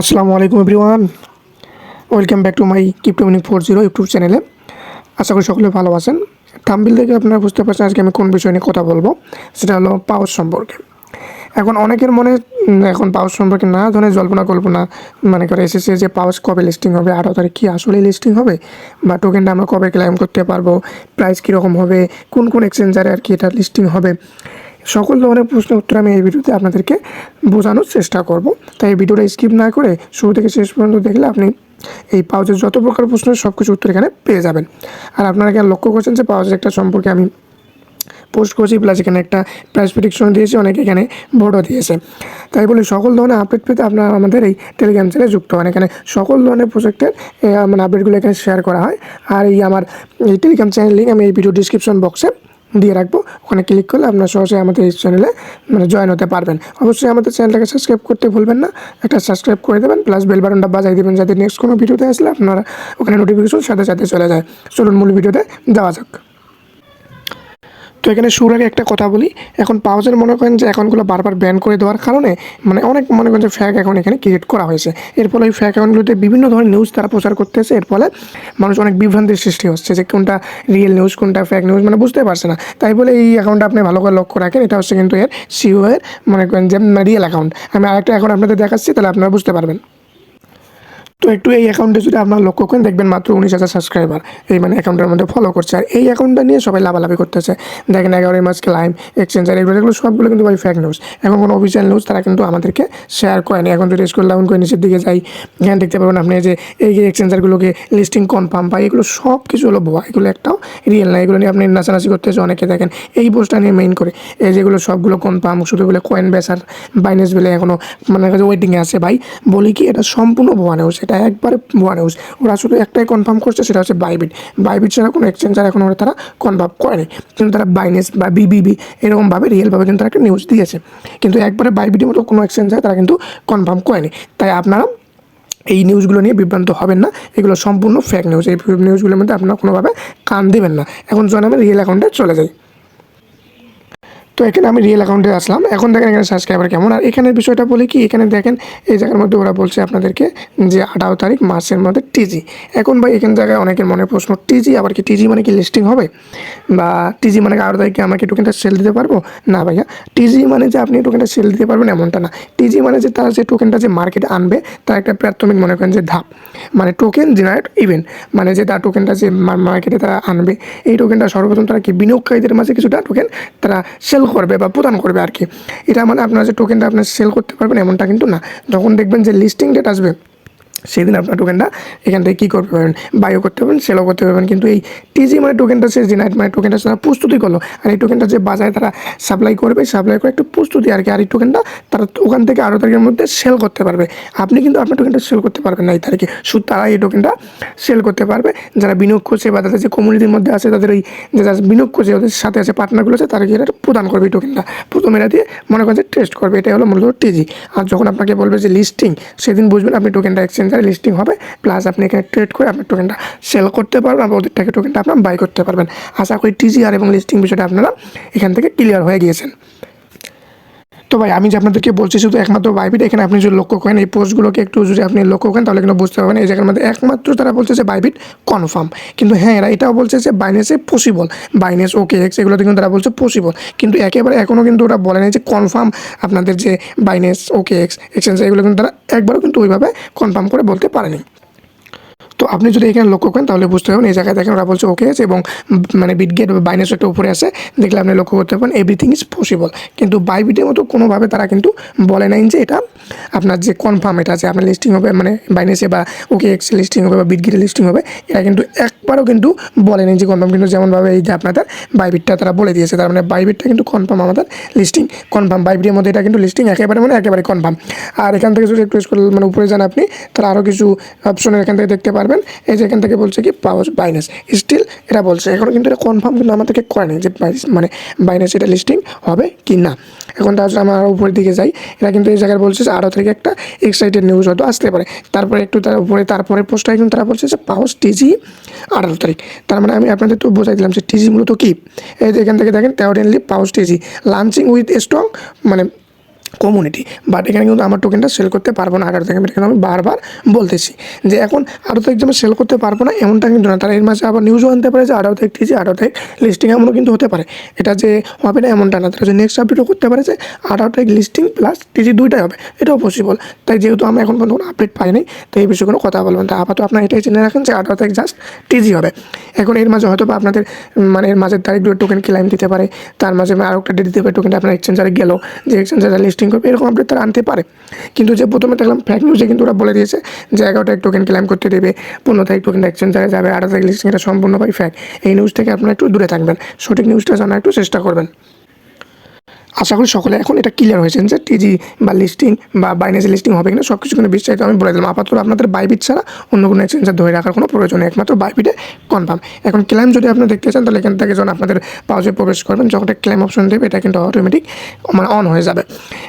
আসসালামু আলাইকুম everyone, welcome back to my crypto mining 40 YouTube চ্যানেলে। আশা করি সকলে ভালো আছেন। থাম্বনেল থেকে আপনারা বুঝতে পারছেন আজকে আমি কোন বিষয় নিয়ে কথা বলবো, সেটা হলো পাওয়ার সম্পর্কে। এখন অনেকের মনে এখন পাওয়ার সম্পর্কে না ধরনের জল্পনা কল্পনা মানে করে এসেছে যে পাওয়ার কবে লিস্টিং হবে, 18 তারিখ কি আসলেই লিস্টিং হবে, বা টোকেনটা আমরা কবে ক্লেম করতে পারবো, প্রাইস কীরকম হবে, কোন কোন এক্সচেঞ্জারে আর কি এটা লিস্টিং হবে। সকল ধরনের প্রশ্নের উত্তর আমি এই ভিডিওতে আপনাদেরকে বোঝানোর চেষ্টা করব। তাই এই ভিডিওটা স্কিপ না করে শুরু থেকে শেষ পর্যন্ত দেখলে আপনি এই পাউচের যত প্রকার প্রশ্নের সব কিছু উত্তর এখানে পেয়ে যাবেন। আর আপনারা এখানে লক্ষ্য করছেন যে পাউচের একটা সম্পর্কে আমি পোস্ট করছি, প্লাস এখানে একটা প্রাইস প্রেডিকশন দিয়েছি, অনেকে এখানে ভোটও দিয়েছে। তাই বলি সকল ধরনের আপডেট পেতে আপনারা আমাদের এই টেলিগ্রাম চ্যানেলে যুক্ত হন। এখানে সকল ধরনের প্রজেক্টের মানে আপডেটগুলো এখানে শেয়ার করা হয়। আর এই আমার এই টেলিগ্রাম চ্যানেল লিঙ্ক আমি এই ভিডিও ডিসক্রিপশন বক্সে দিয়ে রাখবো, ওখানে ক্লিক করলে আপনারা সহজে আমাদের এই চ্যানেলে মানে জয়েন হতে পারবেন। অবশ্যই আমাদের চ্যানেলটাকে সাবস্ক্রাইব করতে ভুলবেন না, একটা সাবস্ক্রাইব করে দেবেন, প্লাস বেল বাটনটা বাজাই দেবেন যাতে নেক্সট কোনো ভিডিওতে আসলে আপনারা ওখানে নোটিফিকেশন সাথে সাথে চলে যায়। চলুন মূল ভিডিওতে যাওয়া যাক। তো এখানে শুরুর আগে একটা কথা বলি, এখন পাউচের মনে করেন যে অ্যাকাউন্টগুলো বারবার ব্যান করে দেওয়ার কারণে মানে অনেক মনে করেন যে ফ্যাক অ্যাকাউন্ট এখানে ক্রিয়েট করা হয়েছে। এর ফলে ওই ফ্যাক অ্যাকাউন্টগুলোতে বিভিন্ন ধরনের নিউজ তারা প্রচার করতেছে। এর ফলে মানুষ অনেক বিভ্রান্তির সৃষ্টি হচ্ছে যে কোনটা রিয়েল নিউজ কোনটা ফ্যাক নিউজ মানে বুঝতে পারছে না। তাই বলে এই অ্যাকাউন্টটা আপনি ভালো করে লক্ষ্য রাখেন, এটা হচ্ছে কিন্তু এর সিইও এর মনে করেন যে রিয়েল অ্যাকাউন্ট। আমি আরেকটা অ্যাকাউন্ট আপনাদের দেখাচ্ছি, তাহলে আপনারা বুঝতে পারবেন। তো একটু এই অ্যাকাউন্টে যদি আপনার লক্ষ্য করেন দেখবেন মাত্র 19,000 সাবস্ক্রাইবার এই মানে অ্যাকাউন্টের মধ্যে ফলো করছে। আর এই অ্যাকাউন্টটা নিয়ে সবাই লাভালাভি করতেছে। দেখেন 11 মাস ক্লাইম এক্সচেঞ্জার এগুলো সবগুলো কিন্তু ভাই ফেক নিউজ। এখন কোনো অফিসিয়াল নিউজ তারা কিন্তু আমাদেরকে শেয়ার করেনি। এখন যদি স্ক্রল ডাউন করে নিচের দিকে যাই, এখানে দেখতে পাবেন আপনি যে এই যে এক্সচেঞ্জারগুলোকে লিস্টিং কনফার্ম পাই, এগুলো সব কিছু হলো ভুয়া, এগুলো একটাও রিয়েল না। এগুলো নিয়ে আপনি নাচানাচি করতেছে অনেকে। দেখেন এই পোস্টটা নিয়ে মেইন করে এই যেগুলো সবগুলো কনফার্ম, শুধু বলে কয়েন বেসার বাইনেস বলে এখনও মানে কাছে ওয়েটিংয়ে আছে। ভাই বলি কি এটা সম্পূর্ণ ভুয়া নিউজ, এটা একবারে ভুয়া নিউজ। ওরা শুধু একটাই কনফার্ম করছে, সেটা হচ্ছে বাইবিট। বাইবিট ছাড়া কোনো এক্সচেঞ্জার এখন ওরা তারা কনফার্ম করেনি, কিন্তু তারা বাইনেস বা বিবিবি এরকমভাবে রিয়েলভাবে কিন্তু তারা একটা নিউজ দিয়েছে। কিন্তু একবারে বাইবিটের মতো কোনো এক্সচেঞ্জার তারা কিন্তু কনফার্ম করেনি। তাই আপনারা এই নিউজগুলো নিয়ে বিভ্রান্ত হবেন না, এগুলো সম্পূর্ণ ফেক নিউজ। এই নিউজগুলোর মধ্যে আপনারা কোনোভাবে কান দেবেন না। এখন যখন আমি রিয়েল অ্যাকাউন্টে চলে যাই, তো এখানে আমি রিয়েল অ্যাকাউন্টে আসলাম। এখন দেখেন এখানে সাবস্ক্রাইবার কেমন। আর এখানের বিষয়টা বলি কি, এখানে দেখেন এই জায়গার মধ্যে ওরা বলছে আপনাদেরকে যে 18 তারিখ মাসের মধ্যে টিজি। এখন ভাই এখান জায়গায় অনেকের মনে প্রশ্ন, টিজি আবার কি? টিজি মানে কি লিস্টিং হবে, বা টিজি মানে 18 তারিখে আমাকে টোকেনটা সেল দিতে পারবো? না ভাইয়া, টিজি মানে যে আপনি টোকেনটা সেল দিতে পারবেন এমনটা না। টিজি মানে যে তারা যে টোকেনটা যে মার্কেটে আনবে তার একটা প্রাথমিক মনে করেন যে ধাপ, মানে টোকেন জেনারেট ইভেন্ট, মানে যে তার টোকেনটা যে মার্কেটে তারা আনবে, এই টোকেনটা সর্বপ্রথম তারা কি বিনিয়োগকারীদের মাঝে কিছুটা টোকেন তারা সেল করবে বা প্রদান করবে আর কি। এটা মানে আপনার যে টোকেনটা আপনার সেল করতে পারবেন এমনটা কিন্তু না। যখন দেখবেন যে লিস্টিং ডেট আসবে সেদিন আপনার টোকেনটা এখান থেকে কী করতে পারবেন, বায়ও করতে পারবেন, সেলও করতে পারবেন। কিন্তু এই টিজি মানে টোকেনটা সে জেনারেট মানে টোকেনটা তারা প্রস্তুতি করলো, আর এই টোকেনটা যে বাজারে তারা সাপ্লাই করবে, সাপ্লাই করে একটু প্রস্তুতি আর কি। আর এই টোকেনটা তারা ওখান থেকে 18 তারিখের মধ্যে সেল করতে পারবে। আপনি কিন্তু আপনার টোকেনটা সেল করতে পারবেন না এই তারিখে, শুধু তারা এই টোকেনটা সেল করতে পারবে যারা বিনিয়োগ করছে বা তাদের যে কমিউনিটির মধ্যে আছে, তাদের ওই যে যারা বিনিয়োগ করছে ওদের সাথে আছে পার্টনারগুলো আছে, তারা এটা প্রদান করবে এই টোকেনটা। প্রথমে এরা দিয়ে মনে করেন যে টেস্ট করবে, এটাই হলো মূলত টিজি। আর যখন আপনাকে বলবে যে লিস্টিং, সেদিন বুঝবেন আপনি টোকেনটা এক্সচেঞ্জারে লিস্টিং হবে, প্লাস আপনি এখানে ট্রেড করে আপনার টোকেনটা সেল করতে পারবেন, আর ওদের থেকে টোকেনটা আপনার বাই করতে পারবেন। আশা করি টিজিআর এবং লিস্টিং বিষয়টা আপনারা এখান থেকে ক্লিয়ার হয়ে গিয়েছেন। তো ভাই আমি যে আপনাদেরকে বলছি শুধু একমাত্র বাইবিট, এখানে আপনি যদি লক্ষ্য করেন এই পোস্টগুলোকে একটু যদি আপনি লক্ষ্য করেন তাহলে কিন্তু বুঝতে পারবেন এই জায়গার মধ্যে একমাত্র তারা বলছে যে বাইবিট কনফার্ম। কিন্তু হ্যাঁ, এরা এটাও বলছে যে বাইনেসে পসিবল, বাইনেস ওকে এক্স এগুলোতে কিন্তু তারা বলছে পসিবল, কিন্তু একেবারে এখনও কিন্তু ওরা বলে নাই যে কনফার্ম আপনাদের যে বাইনেস ওকে এক্স এক্সচেঞ্জ এগুলো কিন্তু তারা একবারও কিন্তু ওইভাবে কনফার্ম করে বলতে পারেনি। তো আপনি যদি এখানে লক্ষ্য করেন তাহলে বুঝতে পারবেন এই জায়গায় দেখেন ওরা বলছে ওকে আছে, এবং মানে বিটগেট বা বাইনেস একটা উপরে আছে, দেখলে আপনি লক্ষ্য করতে পারেন এভরিথিং ইজ পসিবল। কিন্তু বাইবিটের মতো কোনোভাবে তারা কিন্তু বলে নাই যে এটা আপনার যে কনফার্ম এটা আছে আপনার লিস্টিং হবে, মানে বাইনেসে বা ওকে এক্সে লিস্টিং হবে বা বিটগেটে লিস্টিং হবে, এরা কিন্তু একবারও কিন্তু বলে নাই যে কনফার্ম। কিন্তু যেমনভাবে এই যে আপনাদের বাইবিটটা তারা বলে দিয়েছে, তার মানে বাইবিটটা কিন্তু কনফার্ম, আমাদের লিস্টিং কনফার্ম। বাইবিটের মধ্যে এটা কিন্তু লিস্টিং একেবারে মানে একেবারে কনফার্ম। আর এখান থেকে যদি একটু মানে উপরে যান আপনি, তারা আরও কিছু অপশনের এখান থেকে দেখতে পারবেন। এই যে এখান থেকে বলছে কি পাওয়ার বাইনেস স্টিল এটা বলছে, এখন কিন্তু এটা কনফার্ম কিন্তু আমাদেরকে করেনি যে মানে বাইনেস এটা লিস্টিং হবে কি না। এখন তাহলে আমরা উপরের দিকে যাই, এরা কিন্তু এই জায়গায় বলছে যে 18 তারিখে একটা এক্সাইটেড নিউজ হয়তো আসতে পারে। তারপরে একটু তার উপরে তারপরে পোস্টটাই কিন্তু তারা বলছে যে পাওয়ার টিজি 18 তারিখ। তার মানে আমি আপনাদের তো বোঝাই দিলাম যে টিজি মূলত কী। এই যে এখান থেকে দেখেন টেওডেনলি পাওয়ার টিজি লাঞ্চিং উইথ স্ট্রং মানে কমিউনিটি। বাট এখানে কিন্তু আমার টোকেনটা সেল করতে পারবো না 18 তারিখ, কিন্তু আমি বারবার বলতেছি যে এখন 18 তারিখ আমি সেল করতে পারবো না এমনটা কিন্তু না। তারা এর মাঝে আবার নিউজও আনতে পারে যে 18 তারিখ টিজি, 18 তারিখ লিস্টিং, এমনও কিন্তু হতে পারে। এটা যে হবে না এমনটা না। তারা যে নেক্সট আপডেটও করতে পারে যে 18 তারিখ লিস্টিং প্লাস টিজি দুইটাই হবে, এটাও পসিবল। তাই যেহেতু আমরা এখন পর্যন্ত কোনো আপডেট পাইনি, তাই এই বিষয়ে কোনো কথা বলবেন। তাই আপাতত আপনার এটাই জেনে রাখেন যে 18 তারিখ জাস্ট টিজি হবে। এখন এর মাঝে হয়তো বা আপনাদের মানে এর মাঝের তারিখগুলো টোকেন ক্লাইম দিতে পারে, তার মাঝে আরও একটা ডেট দিতে পারে, টোকেনটা আপনার এক্সচেঞ্জারে গেল, যে এক্সচেঞ্জারে লিস্টিং করবে, এরকম আপডেট তারা আনতে পারে। কিন্তু যে প্রথমে দেখলাম ফ্যাক নিউজে কিন্তু ওরা বলে দিয়েছে যে 11 তারিখ টোকেন ক্লেম করতে দেবে, 15 তারিখ টোকেন এক্সচেঞ্জারে যাবে, 18 তারিখ লিস্টিং, এটা সম্পূর্ণভাবে ফ্যাক। এই নিউজ থেকে আপনারা একটু দূরে থাকবেন, সঠিক নিউজটা জানার একটু চেষ্টা করবেন। আশা করি সকলে এখন এটা ক্লিয়ার হয়েছেন যে টিজি বা লিস্টিং বা বাইন্যান্সে লিস্টিং হবে কিনা সব কিছু কিন্তু বিস্তারিত আমি বলে দিলাম। আপাতত আপনাদের বাইবিট ছাড়া অন্য কোনো এক্সচেঞ্জার ধরে রাখার কোনো প্রয়োজন নেই, একমাত্র বাইবিটে কনফার্ম। এখন ক্লেম যদি আপনি দেখতে চান তাহলে এখান থেকে যখন আপনাদের পাউচে প্রবেশ করবেন, যখন ক্লেম অপশন দেবে এটা কিন্তু অটোমেটিক মানে অন হয়ে যাবে।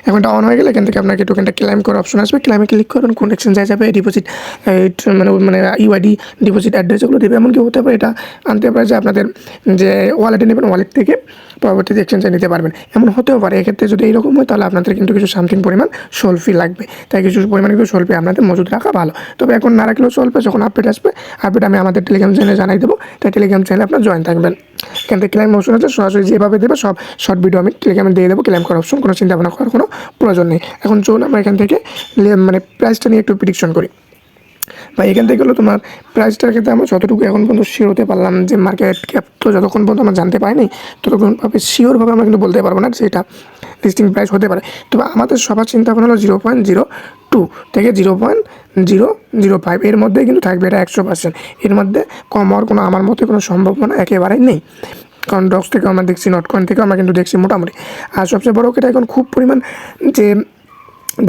এখন এটা অন হয়ে গেলে এখান থেকে আপনাকে টোকেনটা ক্লেম করার অপশন আসবে, ক্লেমে ক্লিক করবেন, কোন এক্সচেঞ্জারে যাবে, ডিপোজিট মানে ইউআইডি ডিপোজিট অ্যাড্রেস এগুলো দেবে। এমনকি হতে পারে এটা আনতে পারে যে আপনাদের যে ওয়ালেটে নেবেন, ওয়ালেট থেকে পরবর্তীতে এক্সচেঞ্জে নিতে পারবেন, এমন হতেও পারে। এক্ষেত্রে যদি এইরকম হয় তাহলে আপনাদের কিন্তু কিছু সামথিং পরিমাণ সোল ফি লাগবে, তাই কিছু পরিমাণে কিন্তু সোল ফি আপনাদের মজুদ রাখা ভালো। তবে এখন না রাখলেও চলবে, যখন আপডেট আসবে আপডেট আমি আমাদের টেলিগ্রাম চ্যানেলে জানাই দেবো, তাই টেলিগ্রাম চ্যানেলে আপনার জয়েন থাকবেন। এখান থেকে ক্লেম অপশন আছে, সরাসরি যেভাবে দেবে সব শর্ট ভিডিও আমি টেলিগ্রামে দিয়ে দেবো। ক্লেম করার অপশন কোনো চিন্তা ভাবনা করার কোনো প্রয়োজন নেই। এখন চলুন আমরা এখান থেকে মানে প্রাইসটা নিয়ে একটু প্রেডিকশন করি। বা এখান থেকে হলো তোমার প্রাইসটার ক্ষেত্রে আমরা যতটুকু এখন পর্যন্ত শিওর হতে পারলাম যে মার্কেট ক্যাপ তো যতক্ষণ পর্যন্ত আমরা জানতে পারিনি ততক্ষণভাবে শিওরভাবে আমরা কিন্তু বলতে পারবো না যে এটা লিস্টিং প্রাইস হতে পারে। তবে আমাদের সবার চিন্তা ভাবনা হলো 0.02 থেকে 0.005 এর মধ্যেই কিন্তু থাকবে, এটা 100%। এর মধ্যে কম হওয়ার কোনো আমার মতে কোনো সম্ভাবনা একেবারেই নেই। কারণ ডক্স থেকে আমরা দেখছি, নটকয়েন থেকে আমরা কিন্তু দেখছি মোটামুটি। আর সবচেয়ে বড় কথা এখন খুব পরিমাণ যে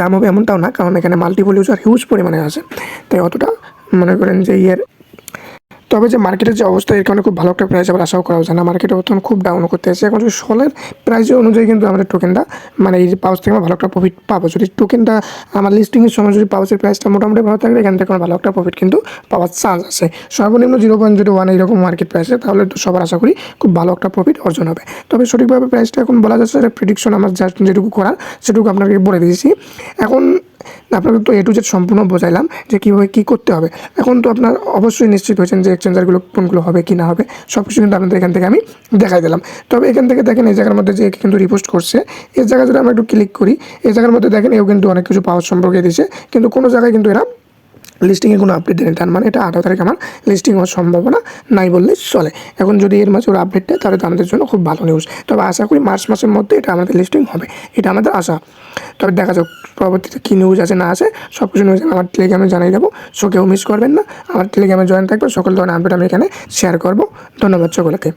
দাম হবে এমনটাও না, কারণ এখানে মাল্টিপল ইউজার হিউজ পরিমাণে আছে, তাই অতটা মনে করেন যে তবে যে মার্কেটের যে অবস্থা এর কারণে খুব ভালো একটা প্রাইস আবার আশাও করা হচ্ছে না। মার্কেটে বর্তমানে খুব ডাউন করতে আসছে। এখন যদি সলের প্রাইস অনুযায়ী কিন্তু আমাদের টোকেনটা মানে এই যে পাউচ থেকে আমরা ভালো একটা প্রফিট পাবো। যদি টোকেনটা আমার লিস্টিংয়ের সময় যদি পাউচের প্রাইসটা মোটামুটি ভালো থাকলে এখান থেকে ভালো একটা প্রফিট কিন্তু পাওয়ার চান্স আছে। সর্বনিম্ন 0.01 এইরকম মার্কেট প্রাইসে, তাহলে তো সবার আশা করি খুব ভালো একটা প্রফিট অর্জন হবে। তবে সঠিকভাবে প্রাইসটা এখন বলা যাচ্ছে, এটা প্রেডিকশন আমার জাস্ট যেটুকু করার সেটুকু আপনাকে বলে দিয়েছি। এখন আপনাদের তো A to Z সম্পূর্ণ বোঝাইলাম যে কীভাবে কী করতে হবে। এখন তো আপনার অবশ্যই নিশ্চিত হয়েছেন যে এক্সচেঞ্জারগুলো কোনগুলো হবে কি না হবে, সব কিছু কিন্তু আপনাদের এখান থেকে আমি দেখাই দিলাম। তবে এখান থেকে দেখেন এই জায়গার মধ্যে যে কিন্তু রিপোস্ট করছে, এই জায়গায় যদি আমরা একটু ক্লিক করি, এই জায়গার মধ্যে দেখেন এও কিন্তু অনেক কিছু পাওয়ার সম্পর্কে দিয়েছে, কিন্তু কোনো জায়গায় কিন্তু এরা লিস্টিংয়ে কোনো আপডেট দেয়নি। তার মানে এটা 18 তারিখ আমার লিস্টিং হওয়ার সম্ভাবনা নাই বললেই চলে। এখন যদি এর মাঝে ওরা আপডেট দেয় তাহলে তো আমাদের জন্য খুব ভালো নিউজ। তবে আশা করি মার্চ মাসের মধ্যে এটা আমাদের লিস্টিং হবে, এটা আমাদের আশা। তবে দেখা যাক পরবর্তীতে কী নিউজ আছে না আছে, সব কিছু নিউজ আমার টেলিগ্রামে জানিয়ে দেবো। সো কেউ মিস করবেন না, আমার টেলিগ্রামে জয়েন থাকবে, সকল ধরনের আপডেট আমি এখানে শেয়ার করবো। ধন্যবাদ সকলকে।